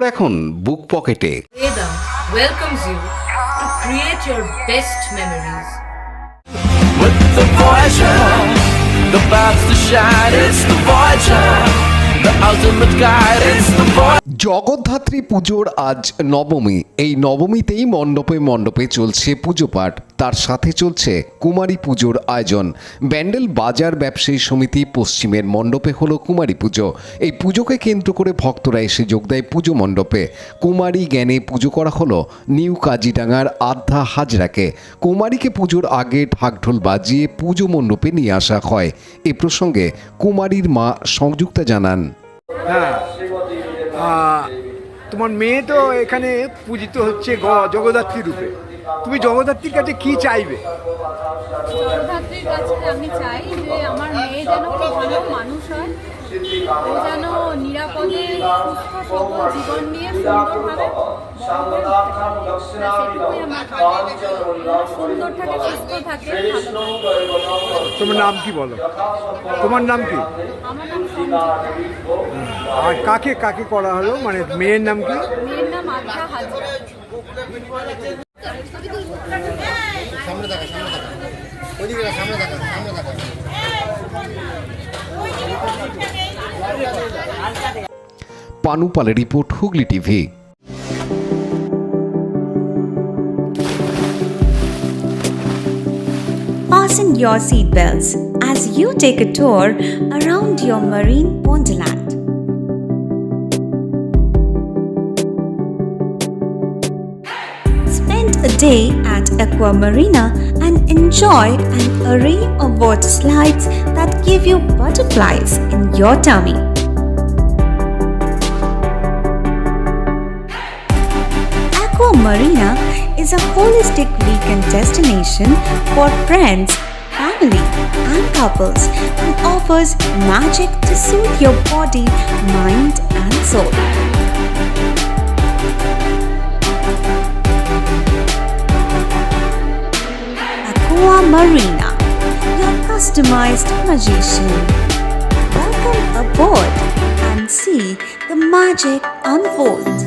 খবর এখন বুক পকেটে। Veda welcomes you to create your best memories. With the Voyager, the path to shine, it's the Voyager, the ultimate guide, it's the Voyager. Jagaddhatri পুজোর আজ নবমী। এই নবমীতেই মণ্ডপে মণ্ডপে চলছে পুজো পাঠ, তার সাথে চলছে কুমারী পুজোর আয়োজন। ব্যান্ডেল বাজার ব্যবসায়ী সমিতি পশ্চিমের মণ্ডপে হলো কুমারী পুজো। এই পুজোকে কেন্দ্র করে ভক্তরা এসে যোগ দেয় পুজো মণ্ডপে। কুমারী জ্ঞানে পুজো করা হলো নিউ কাজিডাঙ্গার আধ্যা হাজরাকে। কুমারীকে পুজোর আগে ঢাকঢোল বাজিয়ে পুজো মণ্ডপে নিয়ে আসা হয়। এ প্রসঙ্গে কুমারীর মা সংযুক্তা জানান, তোমার মেয়ে তো এখানে পূজিত হচ্ছে জগদ্ধাত্রী রূপে। তুমি জগদ্ধাত্রীর কাছে কি চাইবে? জগদ্ধাত্রীর কাছে আমি চাই যে আমার মেয়ে যেন খুব ভালো মানুষ হয়, ও যেন নিরাপদে সুস্থ সবল জীবন নিয়ে সুন্দরভাবে সেটুকুই আমার সুন্দর থাকে, সুস্থ থাকে। তোমার নাম কি বলো? তোমার নাম কি? আমার নাম সঞ্জিতা। আর কাকে কাকে করা হলো, মানে মেয়ের নাম কি? মেয়ের নাম আধ্যা হাজরা। পানুপালের report, Hooghly TV. Fasten your seatbelts as you take a tour around your marine wonderland. Spend a day at Aqua Marina and enjoy an array of water slides that give you butterflies in your tummy. Aqua Marina is a holistic weekend destination for friends, family, and couples and offers magic to soothe your body, mind, and soul. Aqua Marina, your customized magician. Welcome aboard and see the magic unfold.